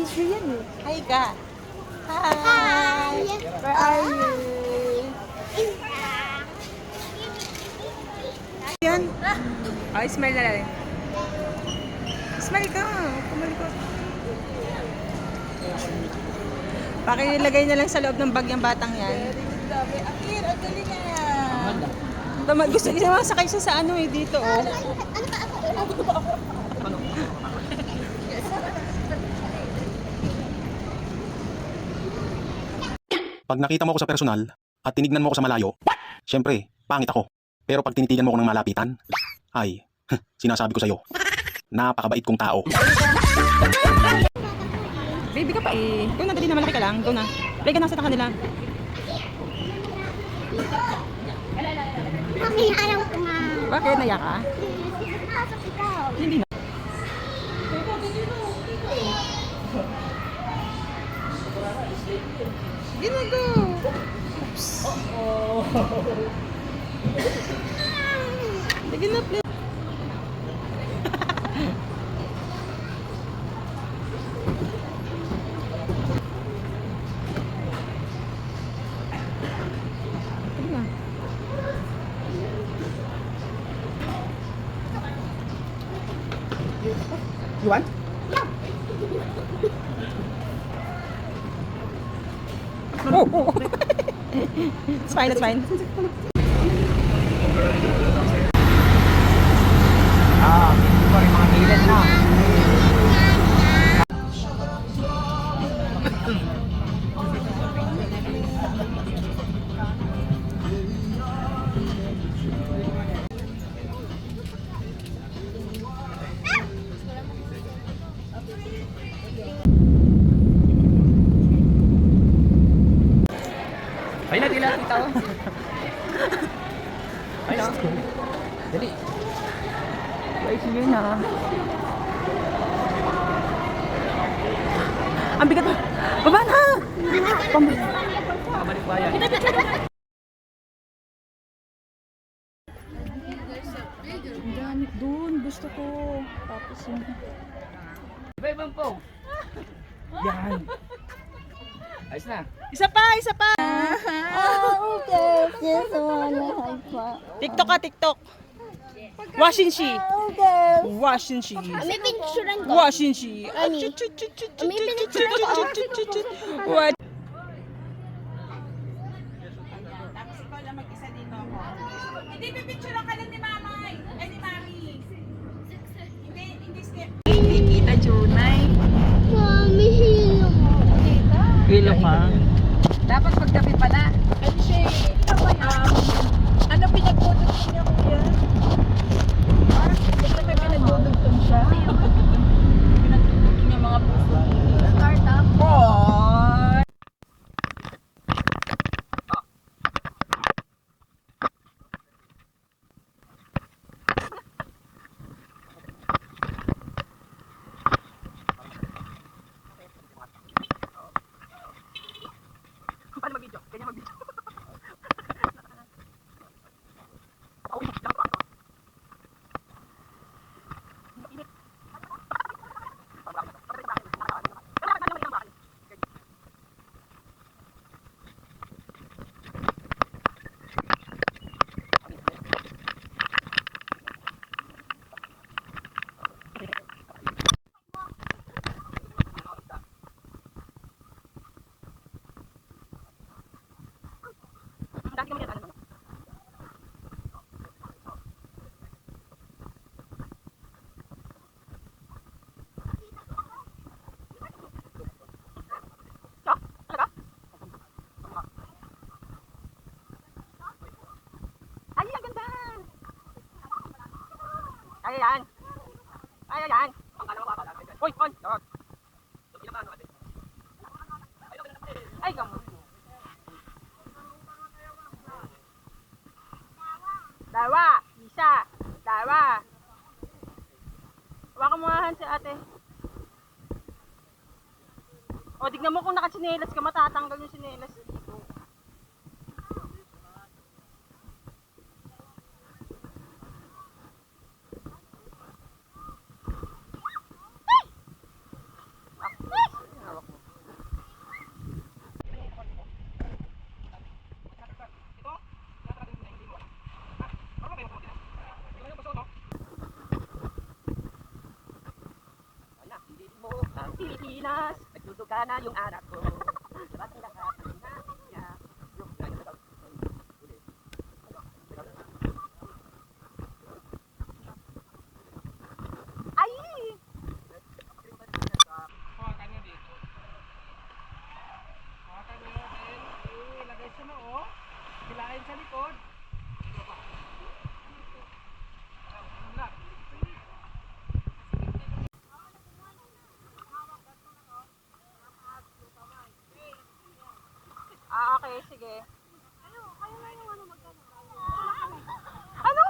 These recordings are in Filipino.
Busy yan eh. Hi ka. Hi. Where are you? Yan. Oh, smile na lang. Smile ka. Kumalikot. Pakilagay na lang sa loob ng bag yung batang yan. Akir, ang galing na. Gusto niya masakay siya sa ano eh, dito oh. Pag nakita mo ako sa personal at tinignan mo ako sa malayo, syempre, pangit ako. Pero pag tinitigan mo ako ng malapitan, ay, sinasabi ko sa'yo, napakabait kong tao. Baby ka pa eh. Go na, dali na, malaki ka lang. Go na. Play ka na sa kanila. Mami, ayaw ko nga. Bakit? Naya ka? Pasok ikaw. Hindi na. Hindi na, go. Oops. Sige na, play. Sige na. You want? Oh, oh. It's fine, it's fine. Ah, sorry mga milan na. Ayun na, di lang kita. Ayun na. Dali. Ay, sige na. Ang bigat mo. Baba na! Kabalik bayan. Ang dami doon. Gusto ko. Tapos yung... Iba-ibang po. Yan. Ayos na. Isa pa! Isa pa! Oh, okay. Just wanna hug pa. TikTok ka, TikTok. Washing she. Okay. Washing she. May pinicturean ko. Washing she. Ani? May pinicturean ko. What? Tapos ikaw lang mag-isa dito ako. Hindi, pipicture ka lang ni Mamay. Ay, ni Mami. Hindi skip. Hindi kita, Junay. Mami, hilo mo. Hilo ka. Dapat paggabi pala. Ano siya ano pinagdudugtong niya kuya? Basta may pinagdudugtong siya. Pinagdudugtong niya mga puso. Startup. Boy! Paano mag-video? Ganyan mag-video. Dati kami ano? Ay, ang ganda! Ay, yan! Ay, yan! Uy, uy! Ay, gamo! Dalawa! Isa! Dalawa! Hawakan mo nga si ate. O, tignan mo kung nakatsinelas ka, matatanggal yung sinelas dito. Pilipinas, nagduduga na yung anak ko. Dapat ang lahat ng niya. Ay! Hawakan nyo dito. Hawakan nyo din. Ilagay sa noo. Hilahin sa likod. Okay, sige. Ano?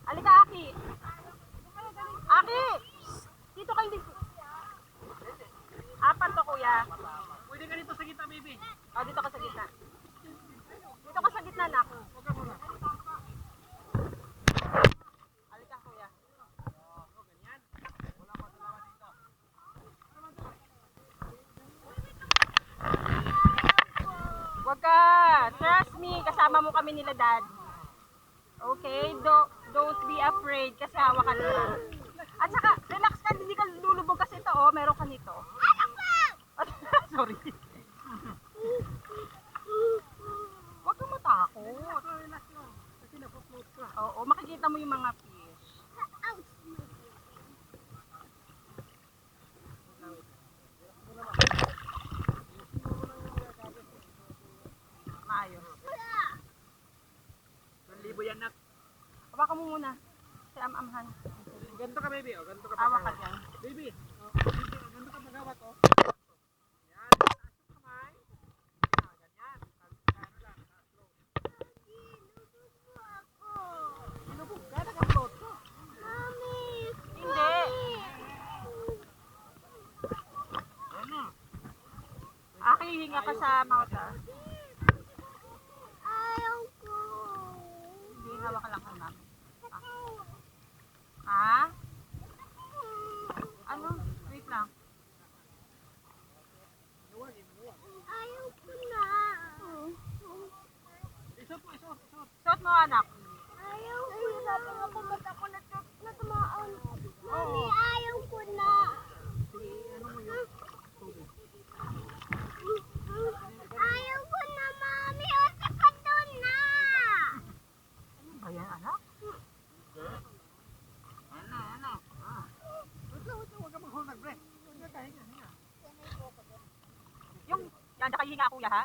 Halika, Aki. Aki! Dito kayo dito. Apat to, kuya. Pwede ka dito sa gitna, baby. Dito ka sa gitna. Dito ka sa gitna, nak. Halika, kuya. Wag ka. Trust me, kasama mo kami nila, Dad. Okay? Don't be afraid kasi hawakan mo lang. At saka, relax ka, hindi ka lulubog kasi ito, oh. Meron ka nito. Sorry. Huwag kang matakot. Oo, makikita mo yung mga fish. Maayos. 1,000 yan, nak. Hawakan mo muna. Si Am-Amhan. Ganito ka, baby. O, ganito ka. Hawak ka dyan. Baby. O, ganito ka maghawak, o. Yan. Taas yung kamay. Yan, ganyan. Ano lang, slow. Sinubog ka, nag-upload ko. Hindi. Ano? Aki, hinga ka sa mouth, ah. Hindi, hawak ka lang kay mami. Ha? Ano? Wait lang. Isot mo, isot, isot. Suot mo, anak. Oo. Ano ba yan, anak? Ano? Huwag ka mag-hold nag-break. Hinga ka, hinga. Yung, yan, ka hihinga, kuya, ha?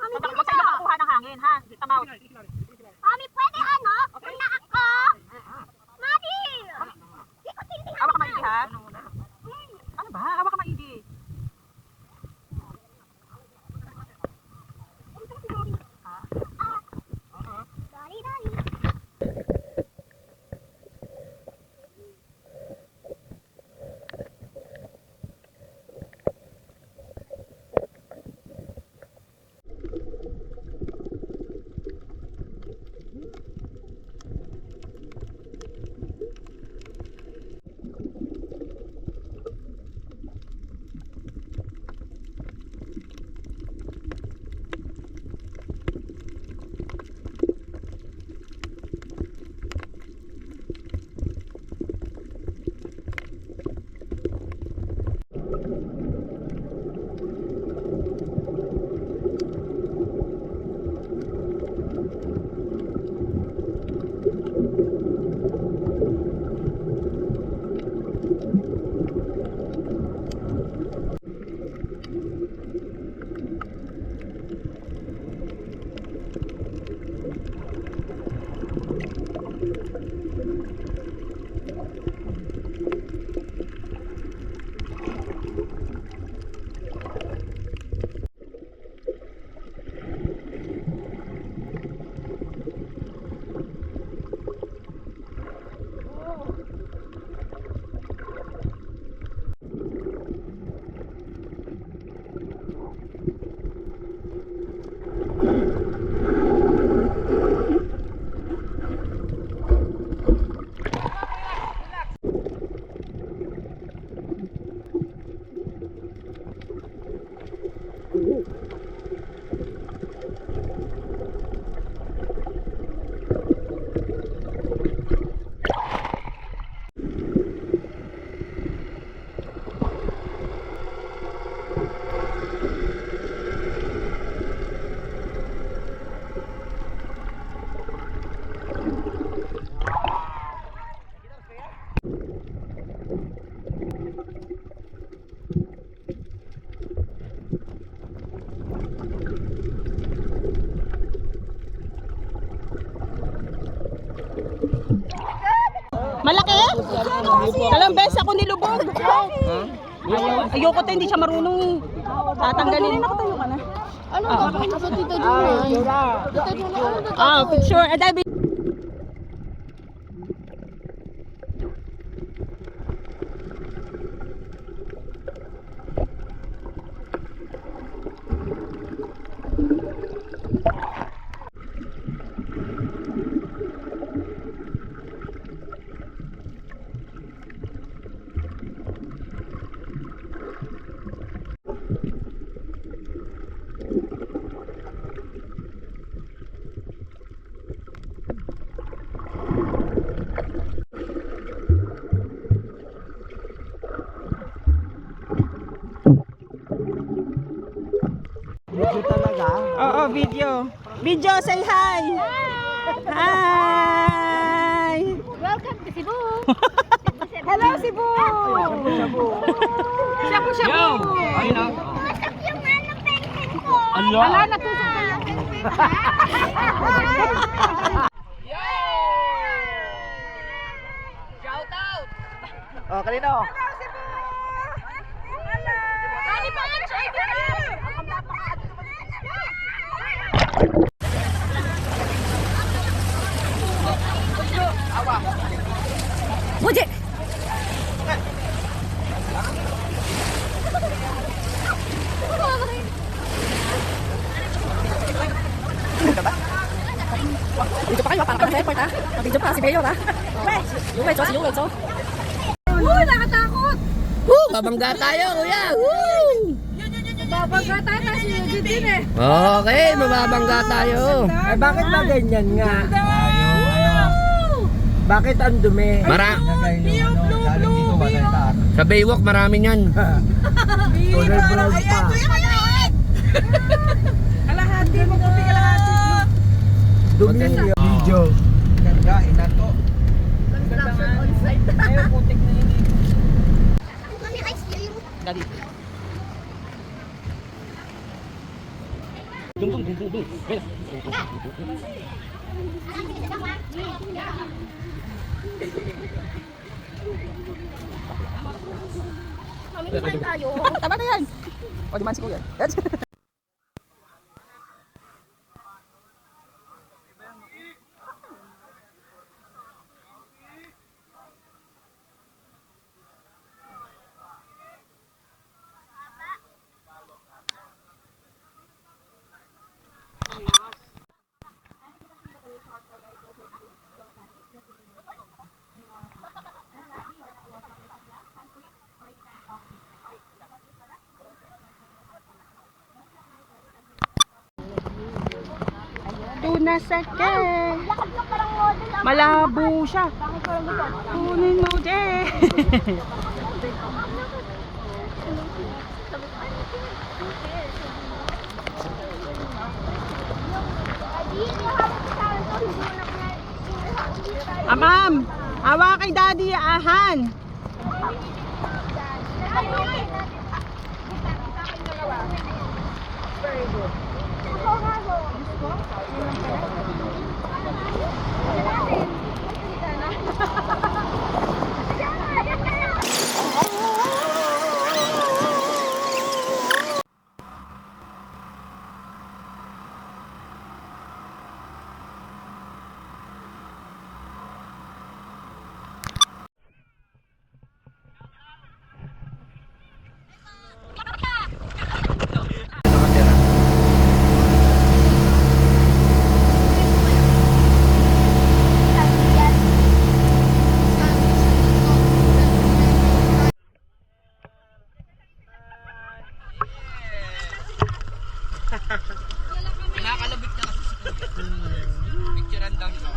Huwag sa iyo makuha ng hangin, ha? Sa mouth. Mami, pwede ano? Okay. Una ako! Mami! Hawak ka maigi, ha? Ano ba? Hawak ka maigi. Sorry, Daddy. Malaki? Dalawang beses ako nilubog. Ayoko tayo, hindi siya marunong eh. Tatanggalin. Nakatayo ka na. Ano ba? Kasi Tita Juna. Tita Juna, ano ba? Picture. Video talaga. Oo, video. Video, say hi! Hi! Welcome to Cebu. Hello, Cebu! Shabu-shabu! Ayun na. Masak yung ano, pensin ko. Wala, natusok na yung pensin. Oh, kanino? Wajik! Dito pa kayo, parang kami sa airport ha. Dito pa si Mayor ha. Yung Wecho, si yung Wecho. Uy, nakatakot! Babangga tayo, kuya! Babangga tayo kasi yung din eh. Okay, mababangga tayo. Eh, bakit ba ganyan nga? Bakit ang dumi? Sa Baywalk, marami niyan. Color brown pa. Kalahati, mabuti kalahati. Dumi yung video. Ganda, inato. Tama na yan! O, di man si Kuya. Tuna sa kek. Malabo siya. Kunin mo din. Ma'am, hawa kay Daddy ahan. Nakakalabit na kasi sa picturean daw siya.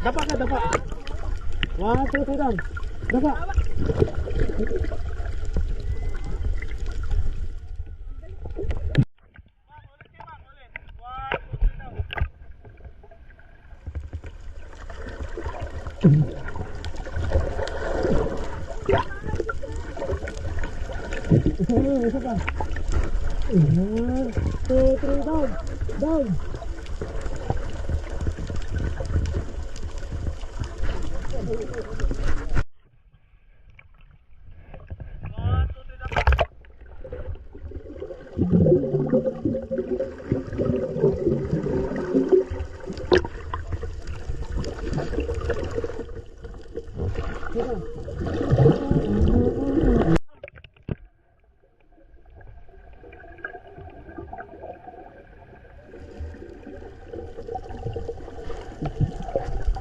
Dapa ka, dapa. 1, 2, 3, down. Dapa. Isa pa. Ayan. 2, 3, down. Down.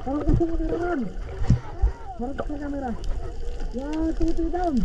Harap ka sa camera, man. Harap ka sa camera. Yan, 2, 3, down.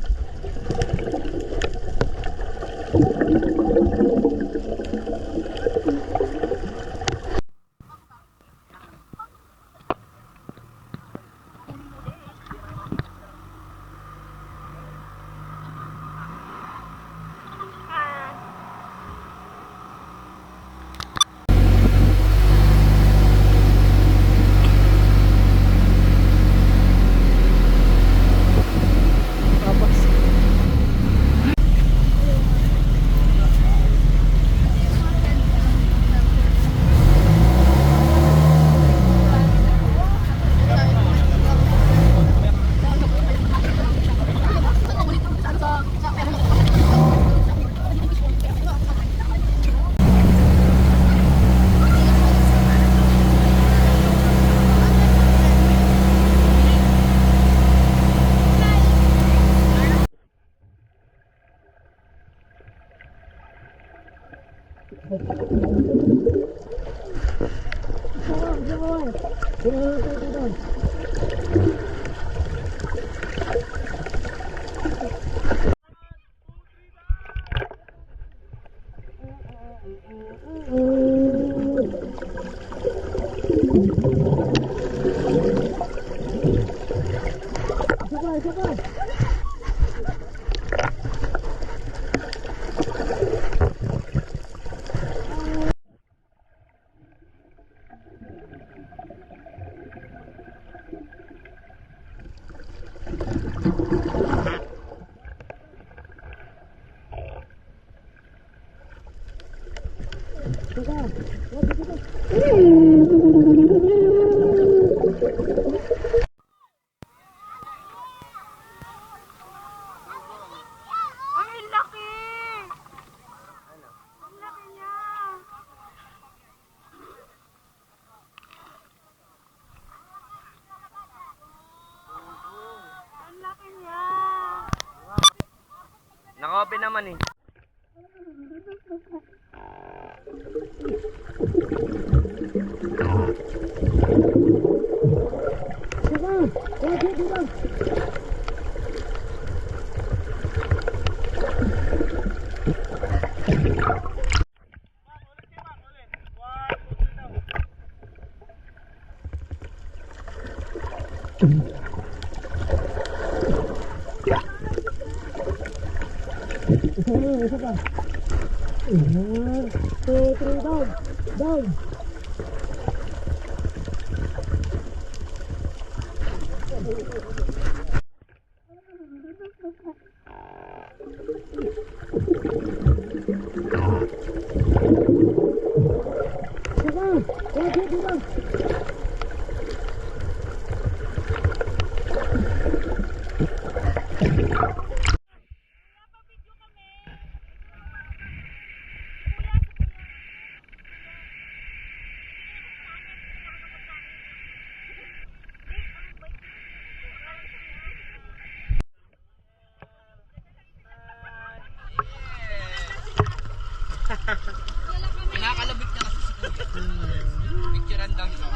Ang laki! Ang laki niya! Ang laki niya! Naka-open naman eh. Isa pa. Ayan. 2, 3, down. Down. Pinakalabit niya kasi si Kuya. Picturean lang siya.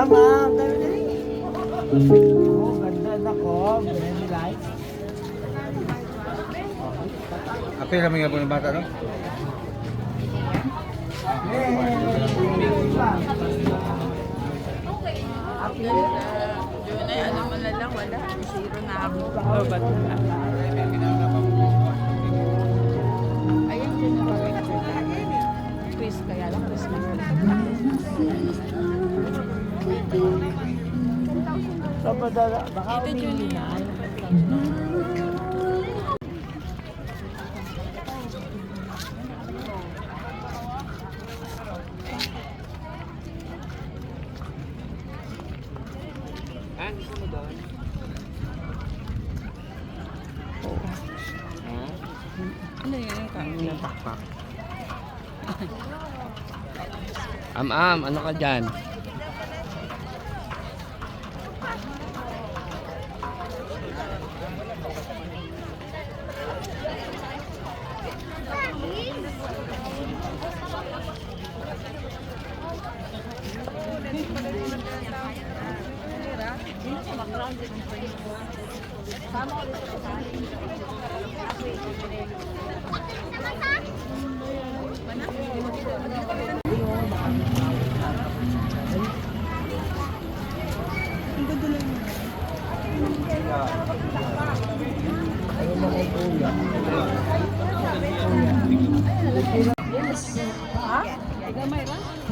Ma'am, oh, ganda na ko. Many lights. Apa yang kami nga po ng bata, no? Ano mo na lang, wala. Zero na ako. Baka umili na. Ano yun yung kami? Ano ka dyan?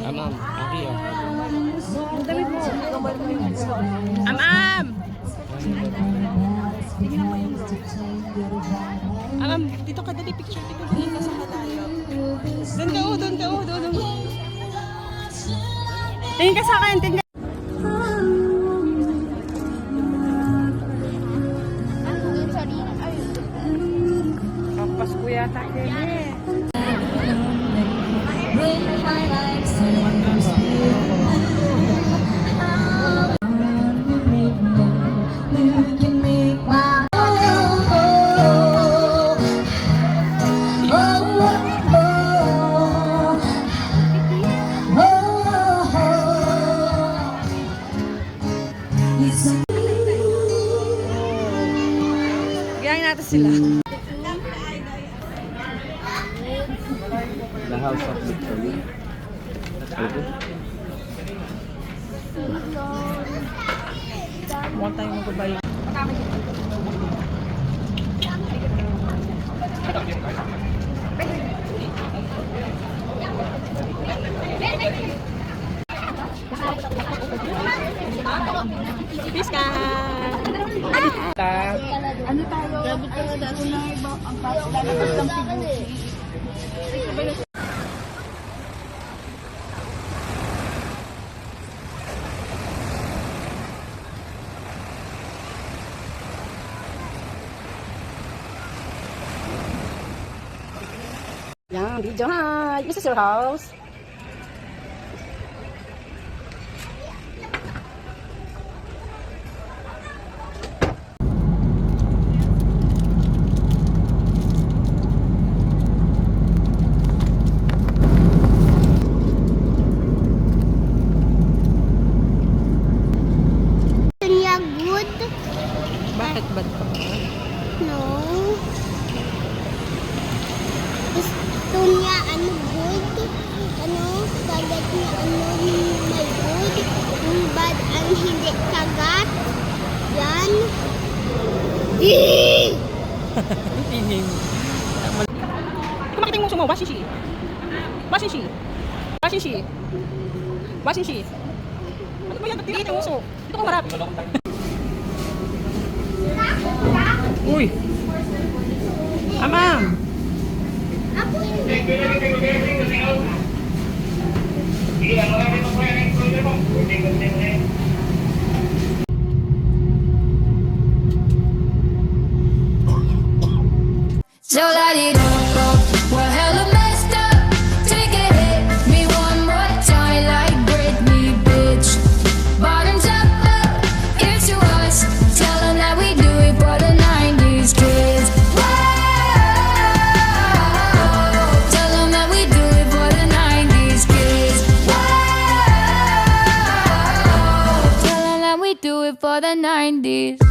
Ma'am, okay oh. Dito ka dali picture. Dito ka sa malayo. Doon ka. Tingin ka sa akin, tingin ka. Pasko yata din Gayahin natin sila. The House of Victory. Mukhang tayo magbabayo. Piska! Ano tayo? Grabe talaga. Ako na iba ang lalabas ng pibuti. Yan, video hi! This is your house. Kanya good? Bakit ba ito? No. Gusto niya good? Kagat niya may good? Yung bad ang hindi kagat? Yan. Tinim. Kumakiting mo sumo, washing she. Ano ba yan? Ba't tinitin mo uso? Dito ko harap. Uy! Amam! So let it all go. We're hella messed up. Take a hit. Me one more time like Britney, bitch. Bottoms up. It's to us. Tell them that we do it for the 90s kids. Whoa. Tell them that we do it for the 90s kids. Whoa. Tell them that we do it for the 90s.